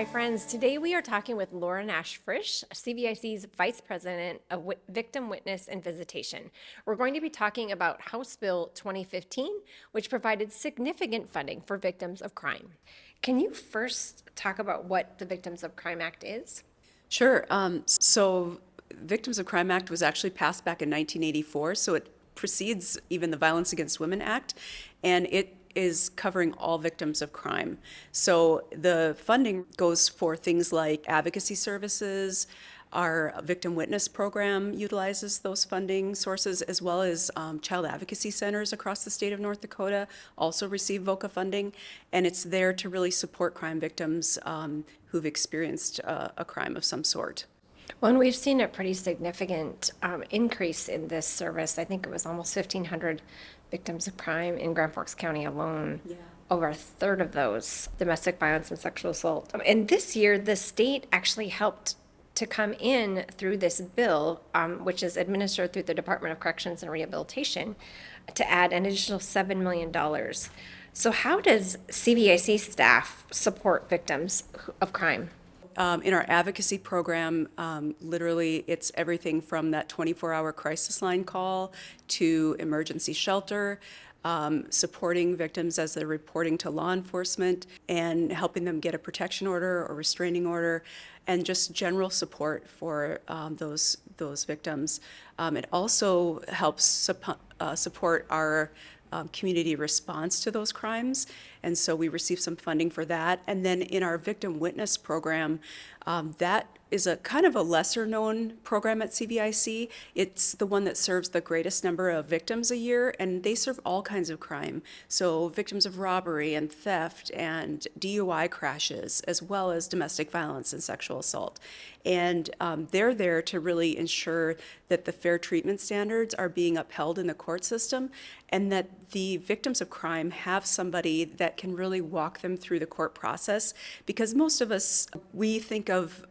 Hi, friends. Today we are talking with Laura Nash Frisch, CVIC's Vice President of Victim Witness and Visitation. We're going to be talking about House Bill 2015, which provided significant funding for victims of crime. Can you first talk about what the Victims of Crime Act is? Sure. So Victims of Crime Act was actually passed back in 1984, so it precedes even the Violence Against Women Act, and it is covering all victims of crime. So the funding goes for things like advocacy services. Our victim witness program utilizes those funding sources, as well as child advocacy centers across the state of North Dakota also receive VOCA funding, and it's there to really support crime victims who've experienced a crime of some sort. Well, and we've seen a pretty significant increase in this service. I think it was almost 1,500 victims of crime in Grand Forks County alone. Yeah. Over a third of those domestic violence and sexual assault. And this year, the state actually helped to come in through this bill, which is administered through the Department of Corrections and Rehabilitation, to add an additional $7 million. So how does CVIC staff support victims of crime? In our advocacy program, literally it's everything from that 24-hour crisis line call to emergency shelter, supporting victims as they're reporting to law enforcement and helping them get a protection order or restraining order, and just general support for those victims. It also helps support our community response to those crimes, and so we receive some funding for that. And then in our victim witness program, that is a kind of a lesser known program at CVIC. It's the one that serves the greatest number of victims a year, and they serve all kinds of crime. So victims of robbery and theft and DUI crashes, as well as domestic violence and sexual assault. And they're there to really ensure that the fair treatment standards are being upheld in the court system, and that the victims of crime have somebody that can really walk them through the court process. Because most of us, we think of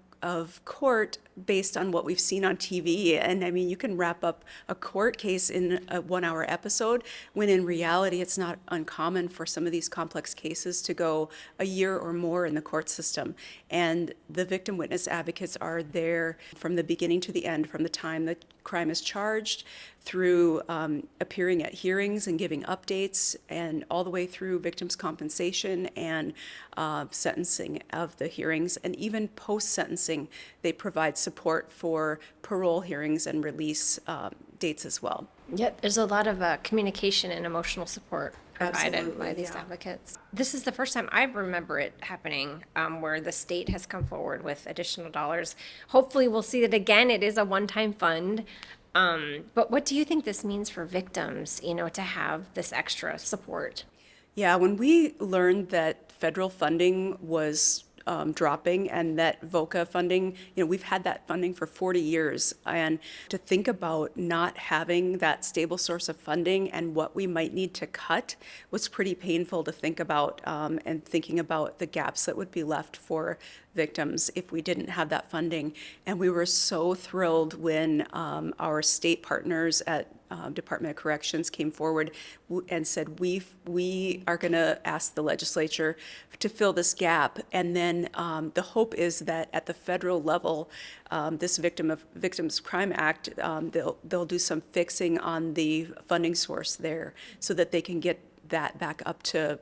court based on what we've seen on TV. And I mean, you can wrap up a court case in a 1-hour episode, when in reality, it's not uncommon for some of these complex cases to go a year or more in the court system. And the victim witness advocates are there from the beginning to the end, from the time the crime is charged through appearing at hearings and giving updates, and all the way through victims' compensation and sentencing of the hearings. And even post-sentencing, they provide support for parole hearings and release dates as well. Yep, there's a lot of communication and emotional support provided Absolutely, by these yeah. advocates. This is the first time I remember it happening, where the state has come forward with additional dollars. Hopefully we'll see it again. It is a one-time fund. But what do you think this means for victims, to have this extra support? Yeah, when we learned that federal funding was dropping, and that VOCA funding, we've had that funding for 40 years. And to think about not having that stable source of funding and what we might need to cut was pretty painful to think about, and thinking about the gaps that would be left for victims if we didn't have that funding. And we were so thrilled when our state partners at Department of Corrections came forward and said, we are going to ask the legislature to fill this gap. And then the hope is that at the federal level, this Victims Crime Act, they'll do some fixing on the funding source there, so that they can get that back up to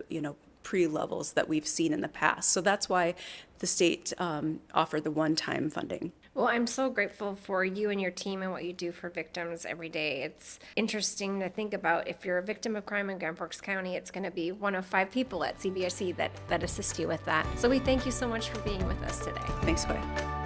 pre-levels that we've seen in the past. So that's why the state offered the one-time funding. Well, I'm so grateful for you and your team and what you do for victims every day. It's interesting to think about, if you're a victim of crime in Grand Forks County, it's going to be one of 5 people at CVIC that assist you with that. So we thank you so much for being with us today. Thanks, Coiya.